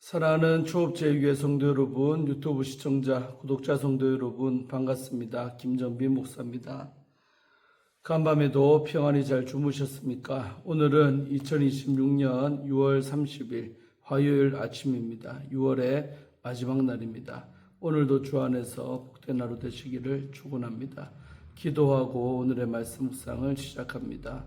사랑하는 초업제일교회 성도 여러분, 유튜브 시청자, 구독자 성도 여러분 반갑습니다. 김정빈 목사입니다. 간밤에도 평안히 잘 주무셨습니까? 오늘은 2026년 6월 30일 화요일 아침입니다. 6월의 마지막 날입니다. 오늘도 주 안에서 복된 하루 되시기를 축원합니다. 기도하고 오늘의 말씀 묵상을 시작합니다.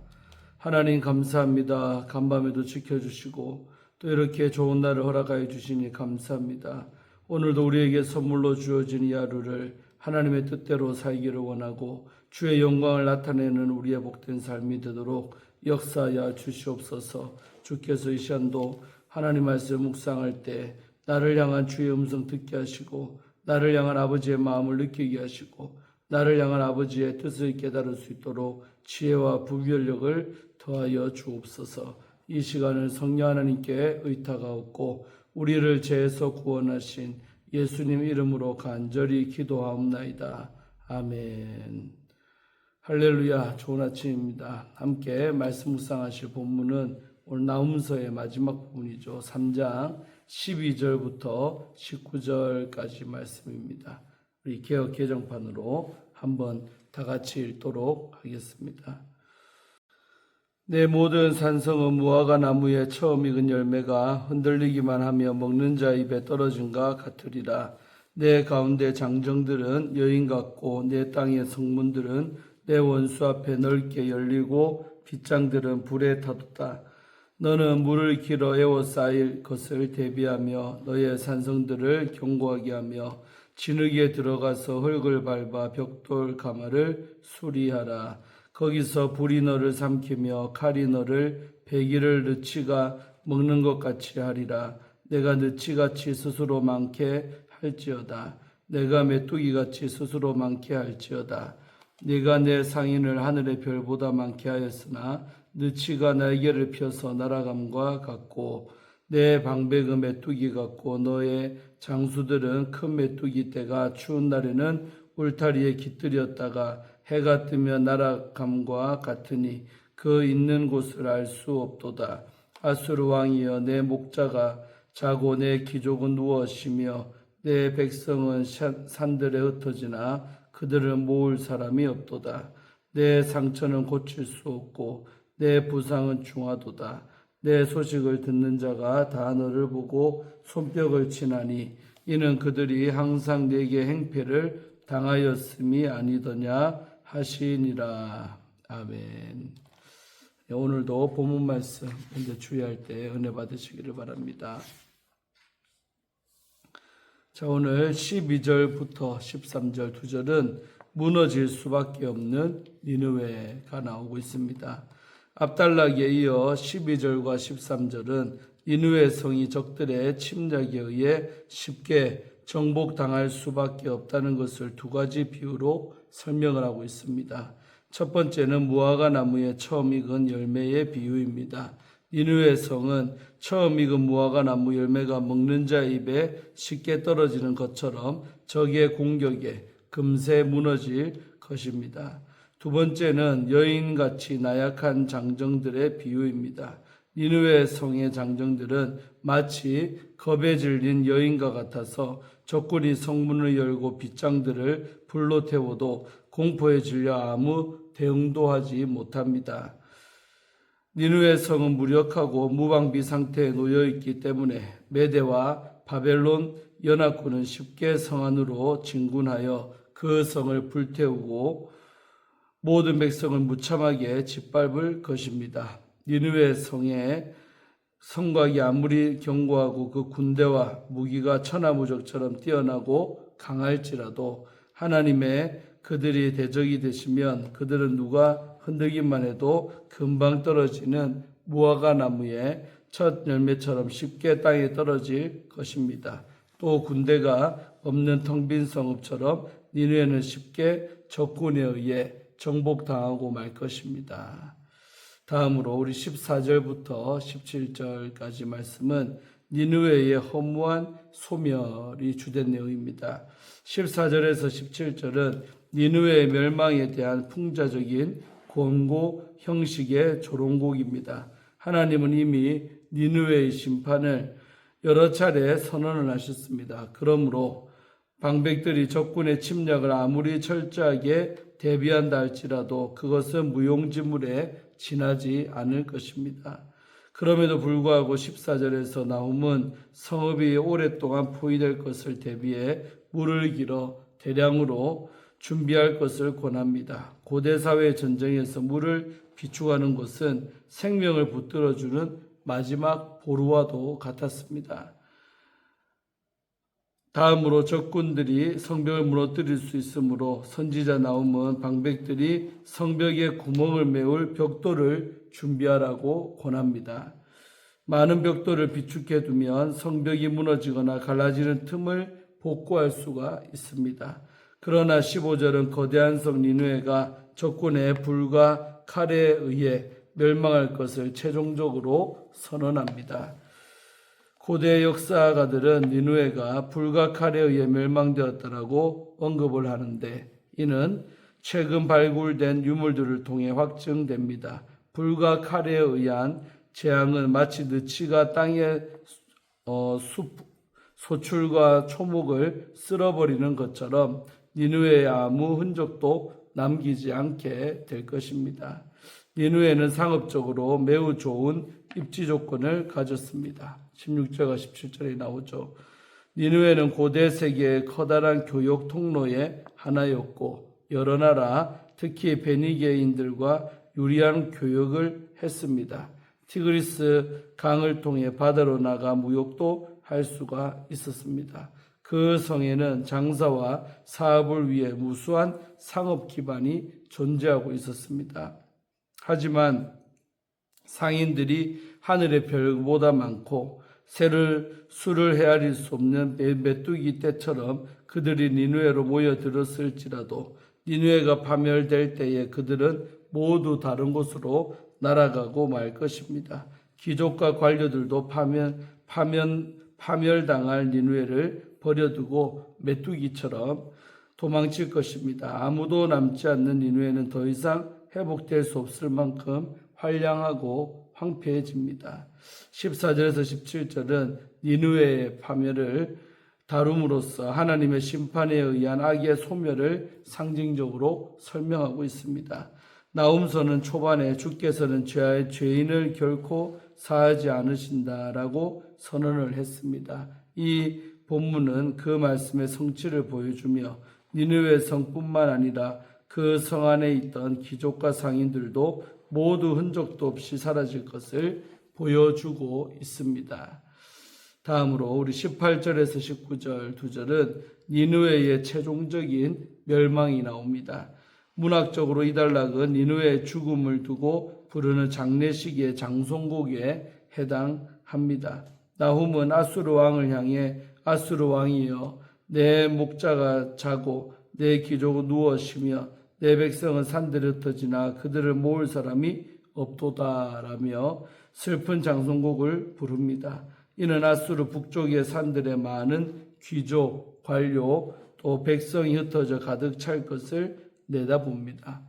하나님 감사합니다. 간밤에도 지켜주시고 또 이렇게 좋은 날을 허락하여 주시니 감사합니다. 오늘도 우리에게 선물로 주어진 이 하루를 하나님의 뜻대로 살기를 원하고 주의 영광을 나타내는 우리의 복된 삶이 되도록 역사하여 주시옵소서. 주께서 이 시간도 하나님 말씀 묵상할 때 나를 향한 주의 음성 듣게 하시고 나를 향한 아버지의 마음을 느끼게 하시고 나를 향한 아버지의 뜻을 깨달을 수 있도록 지혜와 분별력을 더하여 주옵소서. 이 시간을 성령 하나님께 의탁하옵고 우리를 죄에서 구원하신 예수님 이름으로 간절히 기도하옵나이다. 아멘. 할렐루야. 좋은 아침입니다. 함께 말씀 묵상하실 본문은 오늘 나훔서의 마지막 부분이죠. 3장 12절부터 19절까지 말씀입니다. 우리 개역 개정판으로 한번 다 같이 읽도록 하겠습니다. 내 모든 산성은 무화과 나무의 처음 익은 열매가 흔들리기만 하며 먹는 자 입에 떨어진과 같으리라. 내 가운데 장정들은 여인 같고 내 땅의 성문들은 내 원수 앞에 넓게 열리고 빗장들은 불에 타도다. 너는 물을 길어 에워싸일 것을 대비하며 너의 산성들을 견고하게 하며 진흙에 들어가서 흙을 밟아 벽돌 가마를 수리하라. 거기서 불이 너를 삼키며 칼이 너를 배기를 느치가 먹는 것 같이 하리라. 내가 느치같이 스스로 많게 할지어다. 내가 메뚜기같이 스스로 많게 할지어다. 네가 내 상인을 하늘의 별보다 많게 하였으나 느치가 날개를 펴서 날아감과 같고 내 방백은 메뚜기 같고 너의 장수들은 큰 메뚜기 떼가 추운 날에는 울타리에 깃들였다가 해가 뜨면 날아감과 같으니 그 있는 곳을 알 수 없도다. 아수르 왕이여 내 목자가 자고 내 귀족은 누워 쉬며 내 백성은 산들에 흩어지나 그들은 모을 사람이 없도다. 내 상처는 고칠 수 없고 내 부상은 중하도다. 내 소식을 듣는 자가 다 너를 보고 손뼉을 치나니 이는 그들이 항상 내게 행패를 당하였음이 아니더냐 하시니라. 아멘. 오늘도 본문 말씀 먼저 주의할 때 은혜 받으시기를 바랍니다. 자, 오늘 12절부터 13절 두 절은 무너질 수밖에 없는 니느웨가 나오고 있습니다. 앞단락에 이어 12절과 13절은 니느웨 성이 적들의 침략에 의해 쉽게 정복당할 수밖에 없다는 것을 두 가지 비유로 설명을 하고 있습니다. 첫 번째는 무화과 나무의 처음 익은 열매의 비유입니다. 니느웨 성은 처음 익은 무화과 나무 열매가 먹는 자 입에 쉽게 떨어지는 것처럼 적의 공격에 금세 무너질 것입니다. 두 번째는 여인같이 나약한 장정들의 비유입니다. 니느웨 성의 장정들은 마치 겁에 질린 여인과 같아서 적군이 성문을 열고 빗장들을 불로 태워도 공포에 질려 아무 대응도 하지 못합니다. 니느웨 성은 무력하고 무방비 상태에 놓여 있기 때문에 메대와 바벨론 연합군은 쉽게 성 안으로 진군하여 그 성을 불태우고 모든 백성을 무참하게 짓밟을 것입니다. 니느웨 성의 성곽이 아무리 견고하고 그 군대와 무기가 천하무적처럼 뛰어나고 강할지라도 하나님의 그들이 대적이 되시면 그들은 누가 흔들기만 해도 금방 떨어지는 무화과 나무의 첫 열매처럼 쉽게 땅에 떨어질 것입니다. 또 군대가 없는 텅 빈 성읍처럼 니느웨는 쉽게 적군에 의해 정복당하고 말 것입니다. 다음으로 우리 14절부터 17절까지 말씀은 니느웨의 허무한 소멸이 주된 내용입니다. 14절에서 17절은 니느웨의 멸망에 대한 풍자적인 권고 형식의 조롱곡입니다. 하나님은 이미 니느웨의 심판을 여러 차례 선언을 하셨습니다. 그러므로 방백들이 적군의 침략을 아무리 철저하게 대비한다 할지라도 그것은 무용지물에 지나지 않을 것입니다. 그럼에도 불구하고 14절에서 나훔은 성읍이 오랫동안 포위될 것을 대비해 물을 길어 대량으로 준비할 것을 권합니다. 고대 사회 전쟁에서 물을 비축하는 것은 생명을 붙들어주는 마지막 보루와도 같았습니다. 다음으로 적군들이 성벽을 무너뜨릴 수 있으므로 선지자 나훔은 방백들이 성벽에 구멍을 메울 벽돌을 준비하라고 권합니다. 많은 벽돌을 비축해 두면 성벽이 무너지거나 갈라지는 틈을 복구할 수가 있습니다. 그러나 15절은 거대한 성 니느웨가 적군의 불과 칼에 의해 멸망할 것을 최종적으로 선언합니다. 고대 역사가들은 니느웨가 불과 칼에 의해 멸망되었다라고 언급을 하는데 이는 최근 발굴된 유물들을 통해 확증됩니다. 불과 칼에 의한 재앙은 마치 느치가 땅의 소출과 초목을 쓸어버리는 것처럼 니느웨에 아무 흔적도 남기지 않게 될 것입니다. 니느웨는 상업적으로 매우 좋은 입지 조건을 가졌습니다. 16절과 17절에 나오죠. 니느웨는 고대 세계의 커다란 교역 통로의 하나였고 여러 나라, 특히 베니게인들과 유리한 교역을 했습니다. 티그리스 강을 통해 바다로 나가 무역도 할 수가 있었습니다. 그 성에는 장사와 사업을 위해 무수한 상업 기반이 존재하고 있었습니다. 하지만 상인들이 하늘의 별보다 많고 수를 헤아릴 수 없는 메뚜기 떼처럼 그들이 니느웨로 모여들었을지라도 니느웨가 파멸될 때에 그들은 모두 다른 곳으로 날아가고 말 것입니다. 귀족과 관료들도 파멸당할 니느웨를 버려두고 메뚜기처럼 도망칠 것입니다. 아무도 남지 않는 니느웨는 더 이상 회복될 수 없을 만큼 황량하고 황폐해집니다. 14절에서 17절은 니느웨의 파멸을 다룸으로써 하나님의 심판에 의한 악의 소멸을 상징적으로 설명하고 있습니다. 나훔서는 초반에 주께서는 죄인을 결코 사하지 않으신다라고 선언을 했습니다. 이 본문은 그 말씀의 성취를 보여주며 니느웨 성뿐만 아니라 그 성 안에 있던 귀족과 상인들도 모두 흔적도 없이 사라질 것을 보여주고 있습니다. 다음으로 우리 18절에서 19절 두 절은 니느웨의 최종적인 멸망이 나옵니다. 문학적으로 이 단락은 니느웨의 죽음을 두고 부르는 장례식의 장송곡에 해당합니다. 나훔은 아수르 왕을 향해 아수르 왕이여 내 목자가 자고 내 귀족은 누워 쉬며 내 백성은 산들에 흩어지나 그들을 모을 사람이 없도다라며 슬픈 장송곡을 부릅니다. 이는 아수르 북쪽의 산들에 많은 귀족, 관료 또 백성이 흩어져 가득 찰 것을 내다봅니다.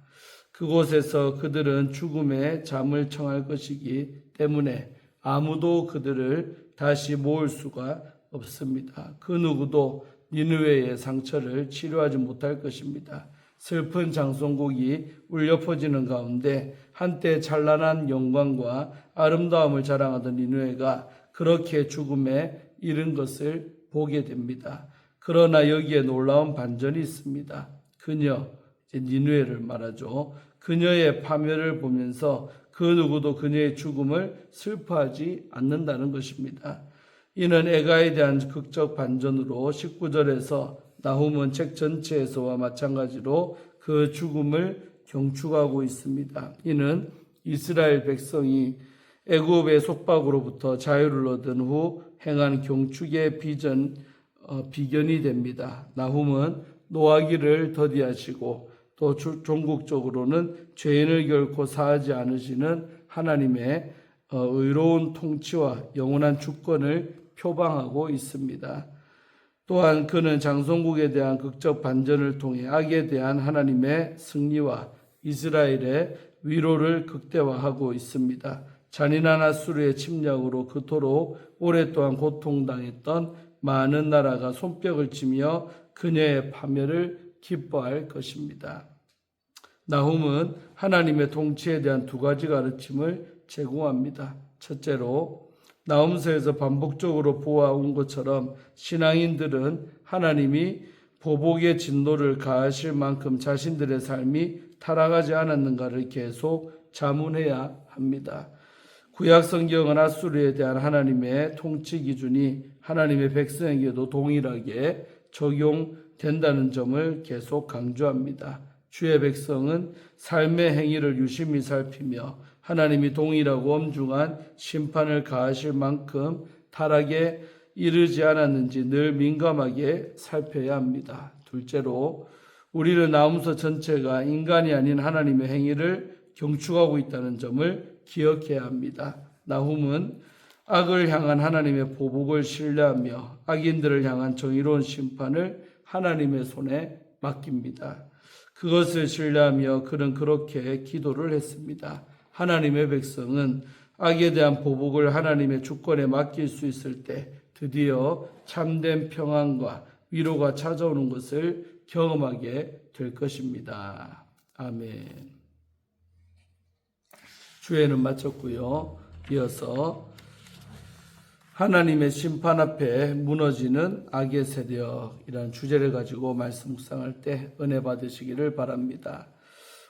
그곳에서 그들은 죽음의 잠을 청할 것이기 때문에 아무도 그들을 다시 모을 수가 없습니다. 그 누구도 니느웨의 상처를 치료하지 못할 것입니다. 슬픈 장송곡이 울려 퍼지는 가운데 한때 찬란한 영광과 아름다움을 자랑하던 니느웨가 그렇게 죽음에 이른 것을 보게 됩니다. 그러나 여기에 놀라운 반전이 있습니다. 그녀, 니느웨를 말하죠. 그녀의 파멸을 보면서 그 누구도 그녀의 죽음을 슬퍼하지 않는다는 것입니다. 이는 애가에 대한 극적 반전으로 19절에서 나훔은 책 전체에서와 마찬가지로 그 죽음을 경축하고 있습니다. 이는 이스라엘 백성이 애굽의 속박으로부터 자유를 얻은 후 행한 경축의 비견이 됩니다. 나훔은 노하기를 더디하시고 또 종국적으로는 죄인을 결코 사하지 않으시는 하나님의 의로운 통치와 영원한 주권을 표방하고 있습니다. 또한 그는 장송국에 대한 극적 반전을 통해 악에 대한 하나님의 승리와 이스라엘의 위로를 극대화하고 있습니다. 잔인한 아수르의 침략으로 그토록 오랫동안 고통당했던 많은 나라가 손뼉을 치며 그녀의 파멸을 기뻐할 것입니다. 나훔은 하나님의 통치에 대한 두 가지 가르침을 제공합니다. 첫째로 나훔서에서 반복적으로 보아온 것처럼 신앙인들은 하나님이 보복의 진노를 가하실 만큼 자신들의 삶이 타락하지 않았는가를 계속 자문해야 합니다. 구약 성경은 아수르에 대한 하나님의 통치 기준이 하나님의 백성에게도 동일하게 적용된다는 점을 계속 강조합니다. 주의 백성은 삶의 행위를 유심히 살피며 하나님이 동일하고 엄중한 심판을 가하실 만큼 타락에 이르지 않았는지 늘 민감하게 살펴야 합니다. 둘째로 우리는 나훔서 전체가 인간이 아닌 하나님의 행위를 경축하고 있다는 점을 기억해야 합니다. 나훔은 악을 향한 하나님의 보복을 신뢰하며 악인들을 향한 정의로운 심판을 하나님의 손에 맡깁니다. 그것을 신뢰하며 그는 그렇게 기도를 했습니다. 하나님의 백성은 악에 대한 보복을 하나님의 주권에 맡길 수 있을 때 드디어 참된 평안과 위로가 찾아오는 것을 경험하게 될 것입니다. 아멘. 주회는 마쳤고요. 이어서 하나님의 심판 앞에 무너지는 악의 세력이라는 주제를 가지고 말씀 묵상할 때 은혜 받으시기를 바랍니다.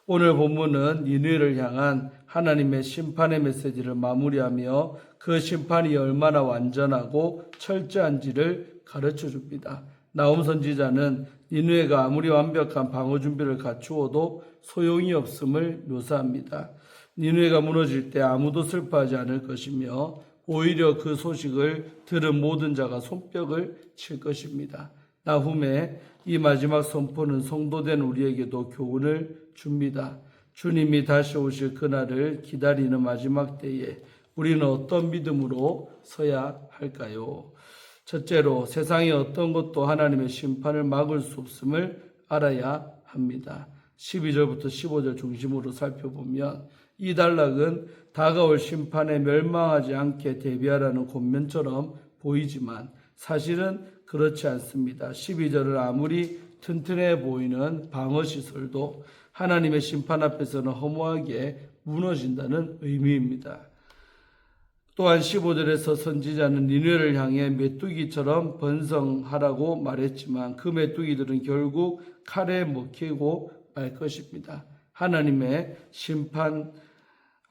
오늘 본문은 니느웨를 향한 하나님의 심판의 메시지를 마무리하며 그 심판이 얼마나 완전하고 철저한지를 가르쳐 줍니다. 나훔 선지자는 니느웨가 아무리 완벽한 방어 준비를 갖추어도 소용이 없음을 묘사합니다. 니느웨가 무너질 때 아무도 슬퍼하지 않을 것이며 오히려 그 소식을 들은 모든 자가 손뼉을 칠 것입니다. 나훔의 이 마지막 선포는 성도된 우리에게도 교훈을 줍니다. 주님이 다시 오실 그날을 기다리는 마지막 때에 우리는 어떤 믿음으로 서야 할까요? 첫째로 세상의 어떤 것도 하나님의 심판을 막을 수 없음을 알아야 합니다. 12절부터 15절 중심으로 살펴보면 이 단락은 다가올 심판에 멸망하지 않게 대비하라는 권면처럼 보이지만 사실은 그렇지 않습니다. 12절을 아무리 튼튼해 보이는 방어시설도 하나님의 심판 앞에서는 허무하게 무너진다는 의미입니다. 또한 15절에서 선지자는 니느웨를 향해 메뚜기처럼 번성하라고 말했지만 그 메뚜기들은 결국 칼에 먹히고 말 것입니다. 하나님의 심판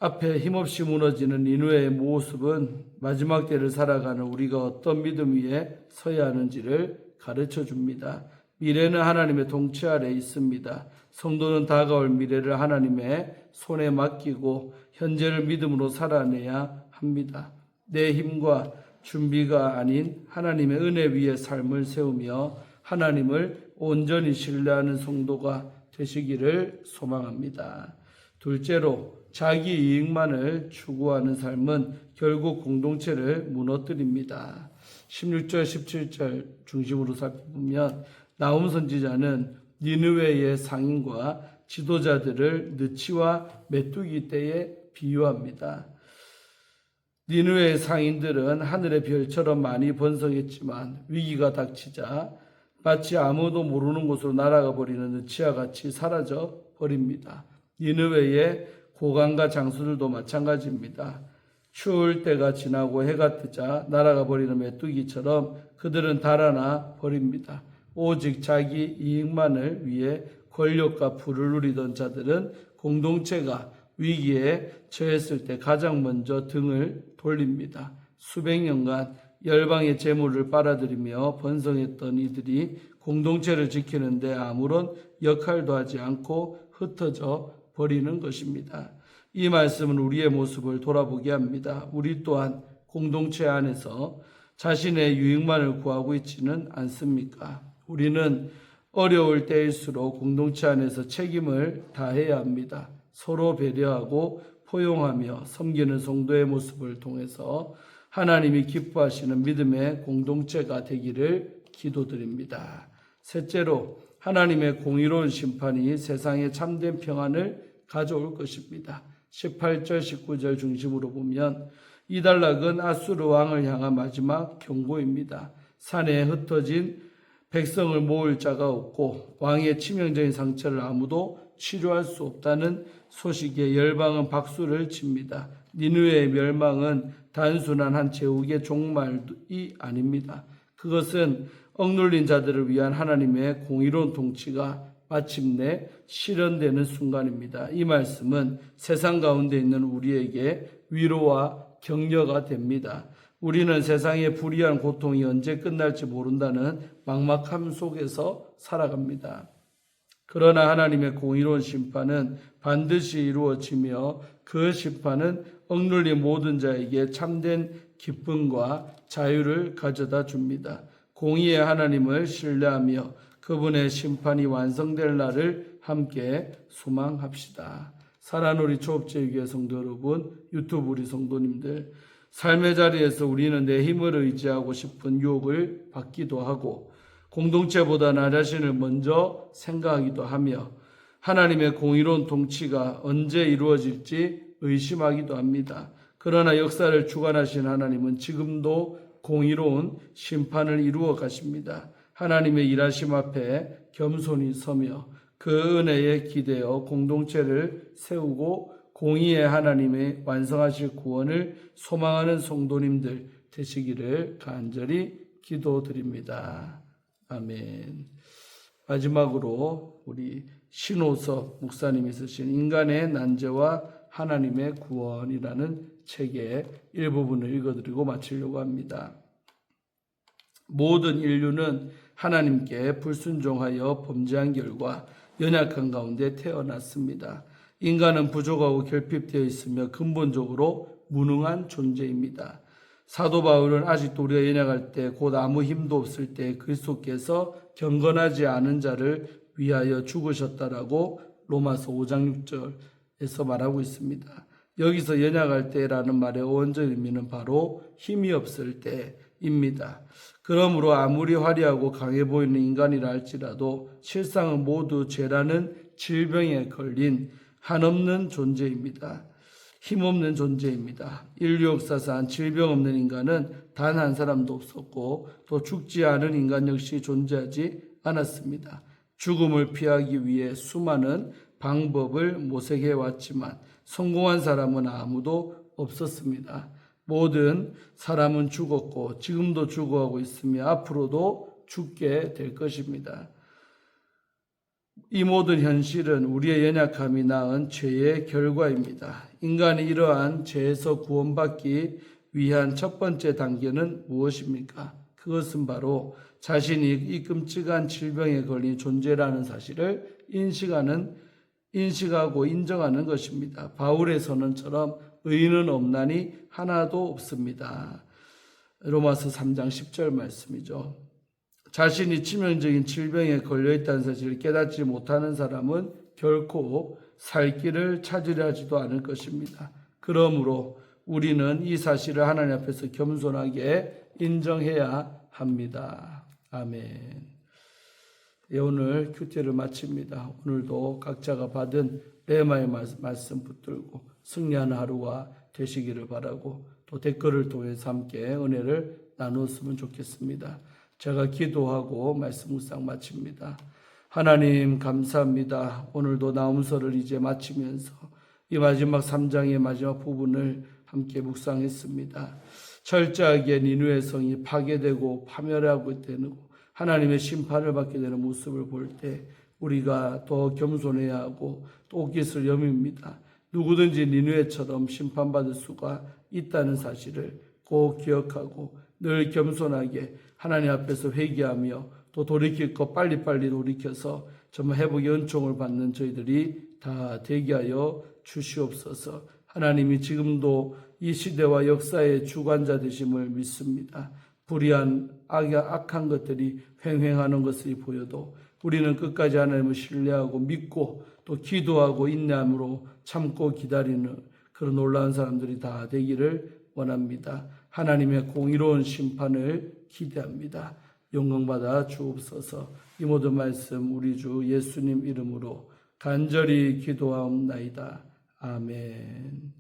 앞에 힘없이 무너지는 니느웨의 모습은 마지막 때를 살아가는 우리가 어떤 믿음 위에 서야 하는지를 가르쳐 줍니다. 미래는 하나님의 통치 아래 있습니다. 성도는 다가올 미래를 하나님의 손에 맡기고 현재를 믿음으로 살아내야 합니다. 내 힘과 준비가 아닌 하나님의 은혜 위에 삶을 세우며 하나님을 온전히 신뢰하는 성도가 되시기를 소망합니다. 둘째로 자기 이익만을 추구하는 삶은 결국 공동체를 무너뜨립니다. 16절, 17절 중심으로 살펴보면 나훔 선지자는 니느웨의 상인과 지도자들을 느치와 메뚜기 떼에 비유합니다. 니느웨의 상인들은 하늘의 별처럼 많이 번성했지만 위기가 닥치자 마치 아무도 모르는 곳으로 날아가 버리는 느치와 같이 사라져 버립니다. 니느웨의 고관과 장수들도 마찬가지입니다. 추울 때가 지나고 해가 뜨자 날아가 버리는 메뚜기처럼 그들은 달아나 버립니다. 오직 자기 이익만을 위해 권력과 부를 누리던 자들은 공동체가 위기에 처했을 때 가장 먼저 등을 돌립니다. 수백 년간 열방의 재물을 빨아들이며 번성했던 이들이 공동체를 지키는데 아무런 역할도 하지 않고 흩어져 버리는 것입니다. 이 말씀은 우리의 모습을 돌아보게 합니다. 우리 또한 공동체 안에서 자신의 유익만을 구하고 있지는 않습니까? 우리는 어려울 때일수록 공동체 안에서 책임을 다해야 합니다. 서로 배려하고 포용하며 섬기는 성도의 모습을 통해서 하나님이 기뻐하시는 믿음의 공동체가 되기를 기도드립니다. 셋째로 하나님의 공의로운 심판이 세상에 참된 평안을 가져올 것입니다. 18절 19절 중심으로 보면 이 단락은 아수르 왕을 향한 마지막 경고입니다. 산에 흩어진 백성을 모을 자가 없고 왕의 치명적인 상처를 아무도 치료할 수 없다는 소식에 열방은 박수를 칩니다. 니느웨의 멸망은 단순한 한 제국의 종말이 아닙니다. 그것은 억눌린 자들을 위한 하나님의 공의로운 통치가 마침내 실현되는 순간입니다. 이 말씀은 세상 가운데 있는 우리에게 위로와 격려가 됩니다. 우리는 세상의 불의한 고통이 언제 끝날지 모른다는 막막함 속에서 살아갑니다. 그러나 하나님의 공의로운 심판은 반드시 이루어지며 그 심판은 억눌린 모든 자에게 참된 기쁨과 자유를 가져다 줍니다. 공의의 하나님을 신뢰하며 그분의 심판이 완성될 날을 함께 소망합시다. 사랑하는 우리 초업제위교회 성도 여러분, 유튜브 우리 성도님들, 삶의 자리에서 우리는 내 힘을 의지하고 싶은 유혹을 받기도 하고 공동체보다 나 자신을 먼저 생각하기도 하며 하나님의 공의로운 통치가 언제 이루어질지 의심하기도 합니다. 그러나 역사를 주관하신 하나님은 지금도 공의로운 심판을 이루어 가십니다. 하나님의 일하심 앞에 겸손히 서며 그 은혜에 기대어 공동체를 세우고 공의의 하나님의 완성하실 구원을 소망하는 성도님들 되시기를 간절히 기도드립니다. 아멘. 마지막으로 우리 신호섭 목사님이 쓰신 인간의 난제와 하나님의 구원이라는 책의 일부분을 읽어드리고 마치려고 합니다. 모든 인류는 하나님께 불순종하여 범죄한 결과 연약한 가운데 태어났습니다. 인간은 부족하고 결핍되어 있으며 근본적으로 무능한 존재입니다. 사도 바울은 아직도 우리가 연약할 때, 곧 아무 힘도 없을 때 그리스도께서 경건하지 않은 자를 위하여 죽으셨다라고 로마서 5장 6절에서 말하고 있습니다. 여기서 연약할 때라는 말의 원적 의미는 바로 힘이 없을 때입니다. 그러므로 아무리 화려하고 강해 보이는 인간이라 할지라도 실상은 모두 죄라는 질병에 걸린 한없는 존재입니다. 힘없는 존재입니다. 인류 역사상 질병 없는 인간은 단 한 사람도 없었고 또 죽지 않은 인간 역시 존재하지 않았습니다. 죽음을 피하기 위해 수많은 방법을 모색해 왔지만 성공한 사람은 아무도 없었습니다. 모든 사람은 죽었고 지금도 죽어가고 있으며 앞으로도 죽게 될 것입니다. 이 모든 현실은 우리의 연약함이 낳은 죄의 결과입니다. 인간이 이러한 죄에서 구원받기 위한 첫 번째 단계는 무엇입니까? 그것은 바로 자신이 이 끔찍한 질병에 걸린 존재라는 사실을 인식하고 인정하는 것입니다. 바울의 선언처럼 의인은 없나니 하나도 없습니다. 로마서 3장 10절 말씀이죠. 자신이 치명적인 질병에 걸려있다는 사실을 깨닫지 못하는 사람은 결코 살 길을 찾으려 하지도 않을 것입니다. 그러므로 우리는 이 사실을 하나님 앞에서 겸손하게 인정해야 합니다. 아멘. 오늘 큐티를 마칩니다. 오늘도 각자가 받은 레마의 말씀 붙들고 승리하는 하루가 되시기를 바라고 또 댓글을 통해서 함께 은혜를 나누었으면 좋겠습니다. 제가 기도하고 말씀 묵상 마칩니다. 하나님 감사합니다. 오늘도 나음서를 이제 마치면서 이 마지막 3장의 마지막 부분을 함께 묵상했습니다. 철저하게 니느웨 성이 파괴되고 파멸하고 되고 하나님의 심판을 받게 되는 모습을 볼 때 우리가 더 겸손해야 하고 또 옷깃을 여밉니다. 누구든지 니느웨처럼 심판받을 수가 있다는 사실을 꼭 기억하고 늘 겸손하게 하나님 앞에서 회개하며 또 돌이킬 것 빨리빨리 돌이켜서 정말 회복의 은총을 받는 저희들이 다 되게 하여 주시옵소서. 하나님이 지금도 이 시대와 역사의 주관자 되심을 믿습니다. 불의한 악한 것들이 횡행하는 것을 보여도 우리는 끝까지 하나님을 신뢰하고 믿고 또 기도하고 인내함으로 참고 기다리는 그런 놀라운 사람들이 다 되기를 원합니다. 하나님의 공의로운 심판을 기대합니다. 영광받아 주옵소서. 이 모든 말씀 우리 주 예수님 이름으로 간절히 기도하옵나이다. 아멘.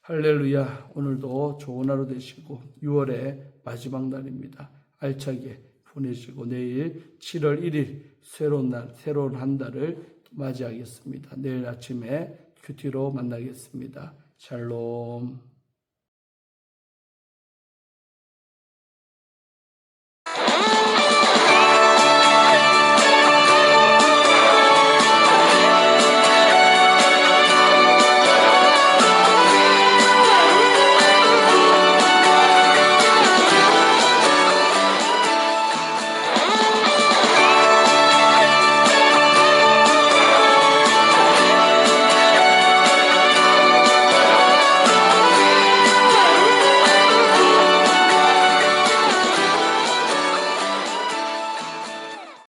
할렐루야. 오늘도 좋은 하루 되시고 6월의 마지막 날입니다. 알차게 보내시고 내일 7월 1일 새로운 날, 새로운 한 달을 맞이하겠습니다. 내일 아침에 큐티로 만나겠습니다. 샬롬.